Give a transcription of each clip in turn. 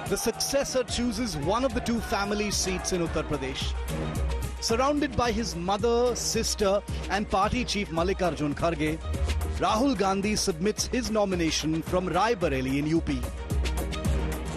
the successor chooses one of the two family seats in Uttar Pradesh. Surrounded by his mother, sister and party chief Mallikarjun Kharge, Rahul Gandhi submits his nomination from Rai Bareli in UP.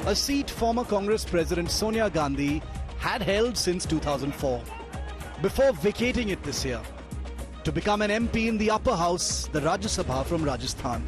A seat former Congress President Sonia Gandhi had held since 2004, before vacating it this year to become an MP in the upper house, the Rajya Sabha from Rajasthan.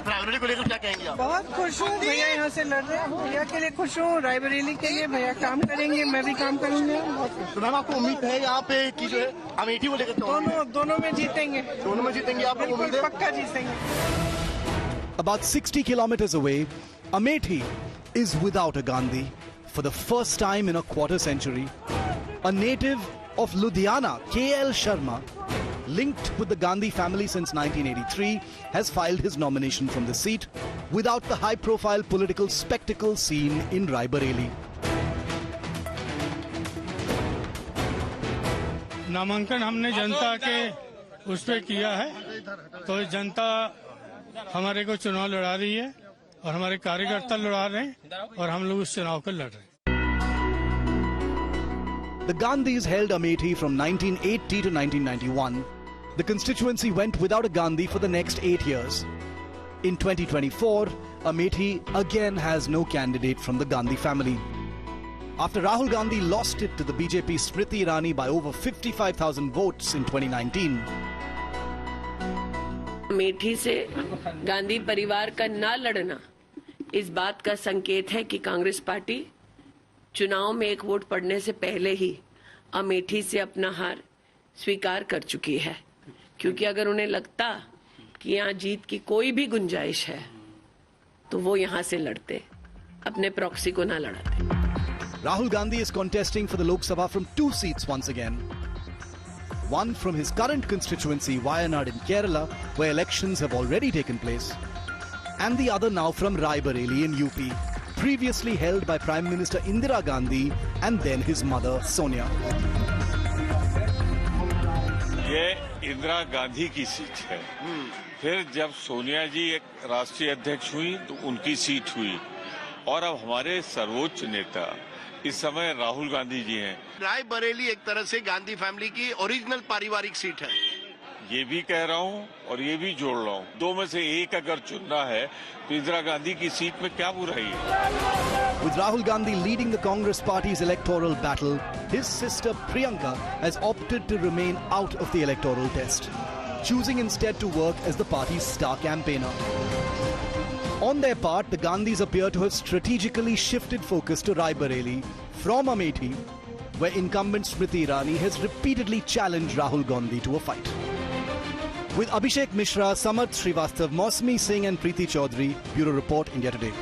Raebareli को लेकर क्या कहेंगे आप? बहुत खुश हूँ भैया, यहाँ से लड़ रहे हैं। भैया के लिए खुश हूँ, रायबरेली के लिए भैया काम करेंगे, मैं भी काम करूँगा। तो मैम आपको उम्मीद है यहाँ पे कि जो है अमेठी को लेकर दोनों में जीतेंगे। दोनों में जीतेंगे, आप लोग उम्मीद है? पक्का जीतेंगे। About 60 kilometers away, Amethi is without a Gandhi for the first time in a quarter century. A native of Ludhiana, KL Sharma, linked with the Gandhi family since 1983, has filed his nomination from the seat without the high-profile political spectacle seen in Rai Bareli. नामांकन हमने जनता के उस पे किया है, तो जनता हमारे को चुनाव लड़ा रही है और हमारे कार्यकर्ता लड़ा रहे हैं और हम लोग उस चुनाव को लड़ रहे हैं। The Gandhis held Amethi from 1980 to 1991. The constituency went without a Gandhi for the next 8 years. In 2024, Amethi again has no candidate from the Gandhi family. After Rahul Gandhi lost it to the BJP Smriti Irani by over 55,000 votes in 2019. Amethi से गांधी परिवार का ना लड़ना इस बात का संकेत है कि कांग्रेस पार्टी चुनाव में एक वोट पड़ने से पहले ही अमेठी से अपना हार स्वीकार कर चुकी है, क्योंकि अगर उन्हें लगता कि यहाँ जीत की कोई भी गुंजाइश है तो वो यहाँ से लड़ते, अपने प्रॉक्सी को ना लड़ाते। Rahul Gandhi is contesting for the Lok Sabha from 2 seats once again. One from his current constituency, Wayanad in Kerala, where elections have already taken place, and the other now from Rai Bareli in UP, previously held by Prime Minister Indira Gandhi and then his mother Sonia. ये इंदिरा गांधी की seat है। फिर जब सोनिया जी एक राष्ट्रीय अध्यक्ष हुई तो उनकी सीट हुई, और अब हमारे सर्वोच्च नेता इस समय राहुल गांधी जी हैं। राय बरेली एक तरह से गांधी फैमिली की ओरिजिनल पारिवारिक सीट है। ये भी कह रहा हूँ और ये भी जोड़ रहा हूँ, दो में से एक अगर चुनना है तो इंदिरा गांधी की सीट में क्या बुराई है? With Rahul Gandhi leading the Congress party's electoral battle, his sister Priyanka has opted to remain out of the electoral test, choosing instead to work as the party's star campaigner. On their part, the Gandhis appear to have strategically shifted focus to Rai Bareli from Amethi, where incumbent Smriti Irani has repeatedly challenged Rahul Gandhi to a fight. With Abhishek Mishra, Samarth Srivastav, Mosmi Singh and Preeti Chaudhary, Bureau Report, India Today.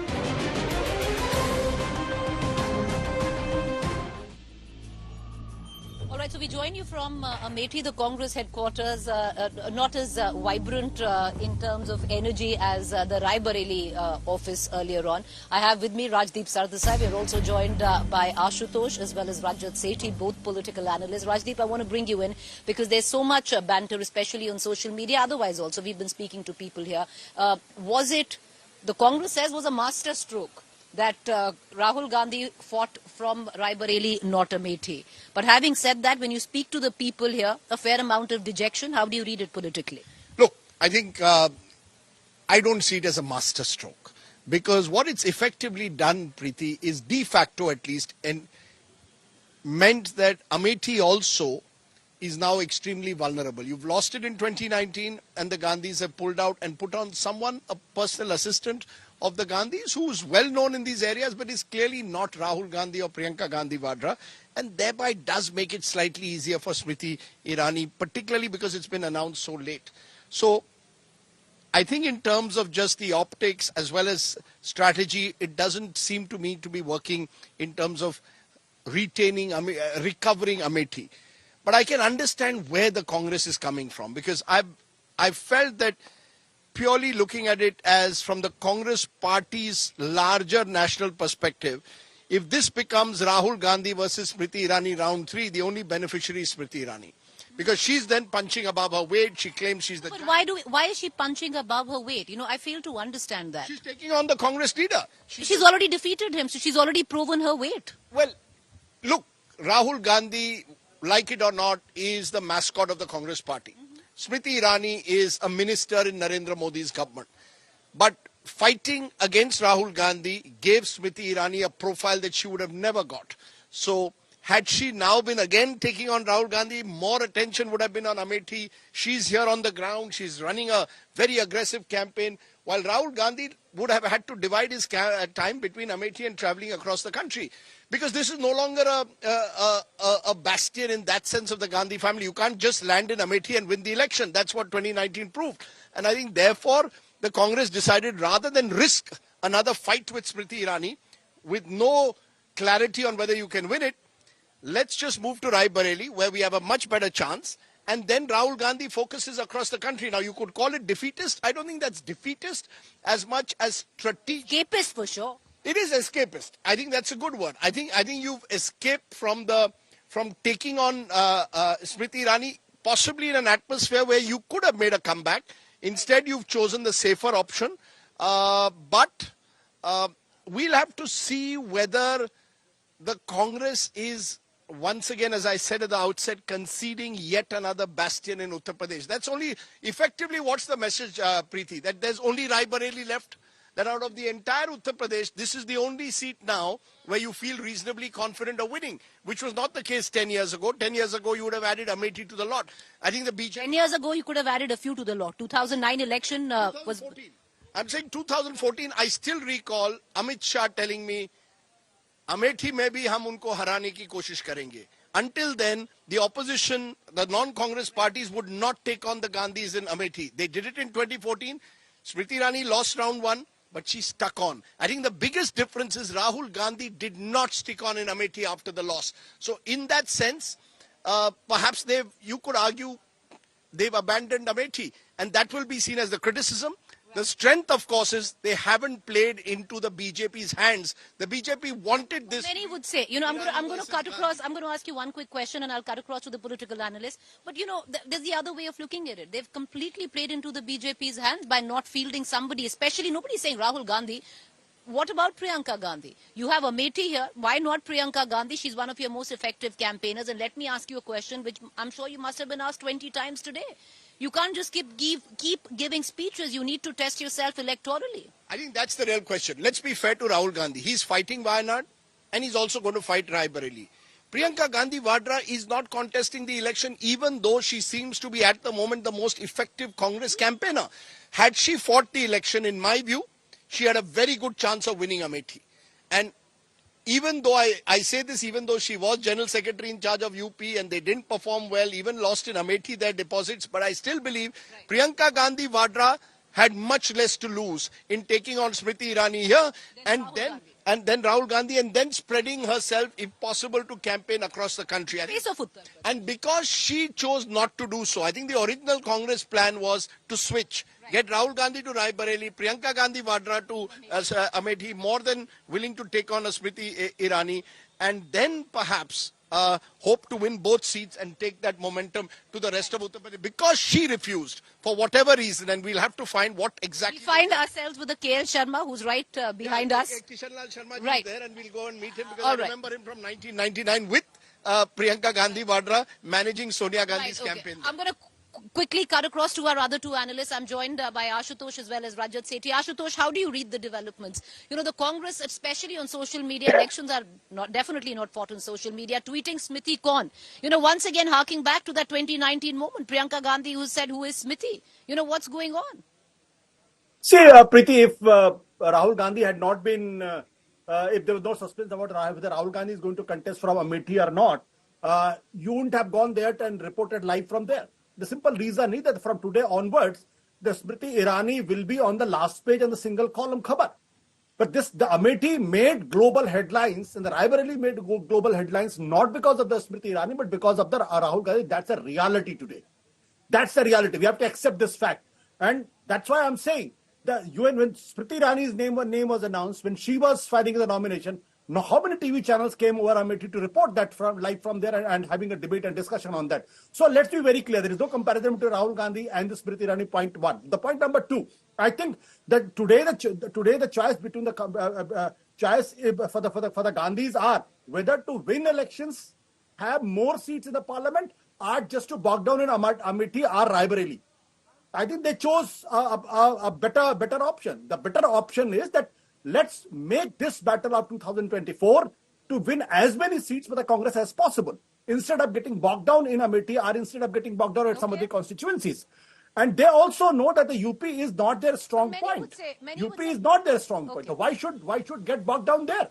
All right, so we join you from Amethi, the Congress headquarters, not as vibrant in terms of energy as the Rai Bareli office earlier on. I have with me Rajdeep Sardesai. We are also joined by Ashutosh as well as Rajat Sethi, both political analysts. Rajdeep, I want to bring you in because there's so much banter, especially on social media. Otherwise also, we've been speaking to people here. Was it, the Congress says, was a master stroke that Rahul Gandhi fought from Rai Bareli, not Amethi. But having said that, when you speak to the people here, a fair amount of dejection, how do you read it politically? Look, I think I don't see it as a master stroke, because what it's effectively done, Preeti, is de facto at least, and meant that Amethi also is now extremely vulnerable. You've lost it in 2019 and the Gandhis have pulled out and put on someone, a personal assistant of the Gandhis, who's well known in these areas but is clearly not Rahul Gandhi or Priyanka Gandhi Vadra, and thereby does make it slightly easier for Smriti Irani, particularly because it's been announced so late. So I think in terms of just the optics as well as strategy, it doesn't seem to me to be working in terms of recovering Amethi. But I can understand where the Congress is coming from, because I felt that purely looking at it as from the Congress party's larger national perspective, if this becomes Rahul Gandhi versus Smriti Irani round 3, the only beneficiary is Smriti Irani. because she's then punching above her weight. She claims she's the. But why is she punching above her weight? You know, I fail to understand that. She's taking on the Congress leader. She's already defeated him, so she's already proven her weight. Well, look, Rahul Gandhi, like it or not, is the mascot of the Congress party. Smriti Irani is a minister in Narendra Modi's government. But fighting against Rahul Gandhi gave Smriti Irani a profile that she would have never got. So, had she now been again taking on Rahul Gandhi, more attention would have been on Amethi. She's here on the ground. She's running a very aggressive campaign. While Rahul Gandhi would have had to divide his time between Amethi and traveling across the country. Because this is no longer a bastion in that sense of the Gandhi family. You can't just land in Amethi and win the election. That's what 2019 proved. And I think therefore the Congress decided rather than risk another fight with Smriti Irani with no clarity on whether you can win it, let's just move to Rai Bareli where we have a much better chance. And then Rahul Gandhi focuses across the country. Now, you could call it defeatist. I don't think that's defeatist as much as strategic. Escapist for sure. It is escapist. I think that's a good word. I think you've escaped from taking on Smriti Irani, possibly in an atmosphere where you could have made a comeback. Instead, you've chosen the safer option. But we'll have to see whether the Congress is, once again, as I said at the outset, conceding yet another bastion in Uttar Pradesh. That's only effectively what's the message, Preeti, that there's only Rai Bareli left. That out of the entire Uttar Pradesh, this is the only seat now where you feel reasonably confident of winning, which was not the case 10 years ago. 10 years ago, you would have added Amethi to the lot. I think the BJP... 10 years ago, you could have added a few to the lot. 2009 election was... I'm saying 2014, I still recall Amit Shah telling me, Amethi mein bhi hum unko harane ki koshish karenge. Until then, the opposition, the non-Congress parties would not take on the Gandhis in Amethi. They did it in 2014. Smriti Irani lost round 1. But she stuck on. I think the biggest difference is Rahul Gandhi did not stick on in Amethi after the loss. So in that sense, perhaps you could argue they've abandoned Amethi. And that will be seen as the criticism. The strength, of course, is they haven't played into the BJP's hands. The BJP wanted this. Many would say, you know, I'm going to cut across. I'm going to ask you one quick question, and I'll cut across to the political analyst. But you know, there's the other way of looking at it. They've completely played into the BJP's hands by not fielding somebody, especially nobody's saying Rahul Gandhi. What about Priyanka Gandhi? You have Amethi here. Why not Priyanka Gandhi? She's one of your most effective campaigners. And let me ask you a question, which I'm sure you must have been asked 20 times today. You can't just keep giving speeches. You need to test yourself electorally. I think that's the real question. Let's be fair to Rahul Gandhi. He's fighting Wayanad and he's also going to fight Rai Bareli. Priyanka Gandhi Vadra is not contesting the election, even though she seems to be at the moment the most effective Congress campaigner. Had she fought the election, in my view, she had a very good chance of winning Amethi. And even though I say this, even though she was General Secretary in charge of UP and they didn't perform well, even lost in Amethi their deposits, but I still believe Priyanka Gandhi Vadra had much less to lose in taking on Smriti Irani here and then Rahul Gandhi and then spreading herself, if possible, to campaign across the country. And because she chose not to do so, I think the original Congress plan was to switch. Get Rahul Gandhi to Rai Bareli, Priyanka Gandhi Vadra to Amethi, more than willing to take on a Smriti Irani, and then perhaps hope to win both seats and take that momentum to the rest of Uttar Pradesh. Because she refused, for whatever reason, and we'll have to find what exactly... We find ourselves with the KL Sharma, who's right behind us. Kishan Lal Sharma Right. is there, and we'll go and meet him, because I remember him from 1999 with Priyanka Gandhi Vadra managing Sonia Gandhi's campaign. I'm going to quickly cut across to our other two analysts. I'm joined by Ashutosh as well as Rajat Sethi. Ashutosh, how do you read the developments? You know, the Congress, especially on social media, elections are definitely not fought on social media, tweeting Smriti Kaun. You know, once again, harking back to that 2019 moment, Priyanka Gandhi who said, who is Smriti? You know, what's going on? See, Preeti, if Rahul Gandhi had not been, if there was no suspense about whether Rahul Gandhi is going to contest from Amethi or not, you wouldn't have gone there and reported live from there. The simple reason is that from today onwards, the Smriti Irani will be on the last page on the single column khabar. But the Amethi made global headlines and the Rai Bareli made global headlines not because of the Smriti Irani, but because of the Rahul Gandhi. That's a reality today. That's the reality. We have to accept this fact. And that's why I'm saying that when Smriti Irani's name was announced, when she was fighting the nomination, Now, how many TV channels came over Amethi to report that from there and having a debate and discussion on that? So let's be very clear. There is no comparison between Rahul Gandhi and the Smriti Irani. Point one. The point number two. I think that today the choice between the choice for the Gandhis are whether to win elections, have more seats in the parliament, or just to bog down in Amethi or Raebareli. I think they chose a better option. The better option is that let's make this battle of 2024 to win as many seats for the Congress as possible, instead of getting bogged down in Amethi or instead of getting bogged down at some of the constituencies. And they also know that the UP is not their strong point. UP is not their strong point. So why should get bogged down there?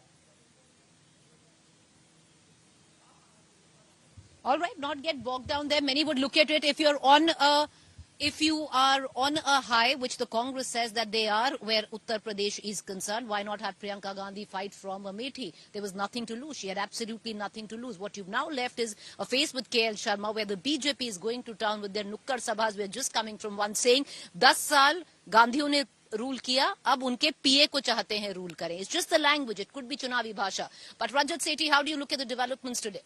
All right, not get bogged down there. Many would look at it if you are on a high, which the Congress says that they are, where Uttar Pradesh is concerned, why not have Priyanka Gandhi fight from Amethi? There was nothing to lose. She had absolutely nothing to lose. What you've now left is a face with KL Sharma, where the BJP is going to town with their Nukkad Sabhas. We're just coming from one saying, 10 साल गांधियों ने rule किया, अब उनके PA को चाहते हैं rule करें. It's just the language. It could be चुनावी भाषा. But Rajat Sethi, how do you look at the developments today?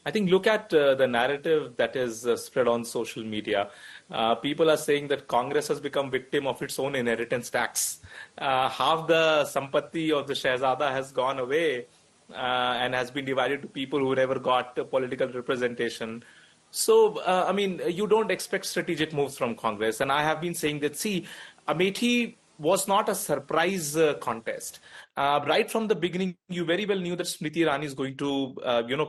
I think look at the narrative that is spread on social media. People are saying that Congress has become victim of its own inheritance tax. Half the sampatti of the Shehzada has gone away and has been divided to people who never got political representation. So, I mean, you don't expect strategic moves from Congress. And I have been saying that, see, Amethi was not a surprise contest. Right from the beginning, you very well knew that Smriti Irani is going to,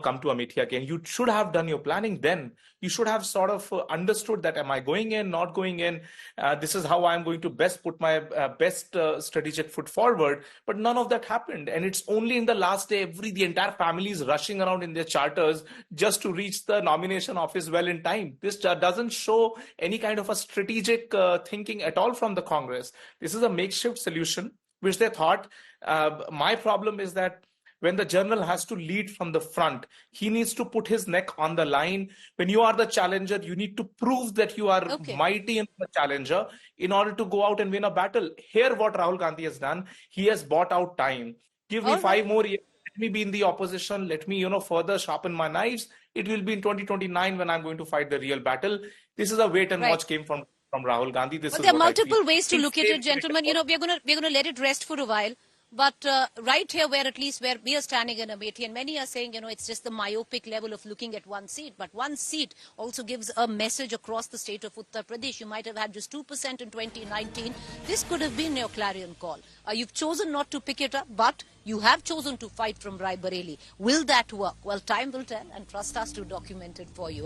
come to Amethi again. You should have done your planning then. You should have sort of understood that, am I going in, not going in? This is how I'm going to best put my best strategic foot forward. But none of that happened. And it's only in the last day, the entire family is rushing around in their charters just to reach the nomination office well in time. This doesn't show any kind of a strategic thinking at all from the Congress. This is a makeshift solution, which they thought. My problem is that when the general has to lead from the front, he needs to put his neck on the line. When you are the challenger, you need to prove that you are mighty in the challenger in order to go out and win a battle. Here, what Rahul Gandhi has done, he has bought out time. Give me 5 more years. Let me be in the opposition. Let me, further sharpen my knives. It will be in 2029 when I'm going to fight the real battle. This is a wait and watch game from Rahul Gandhi. But there are multiple ways to look at it, gentlemen. We're gonna let it rest for a while. But right here, where we are standing in Amethi, and many are saying, it's just the myopic level of looking at one seat. But one seat also gives a message across the state of Uttar Pradesh. You might have had just 2% in 2019. This could have been your clarion call. You've chosen not to pick it up, but you have chosen to fight from Raebareli. Will that work? Well, time will tell, and trust us to document it for you.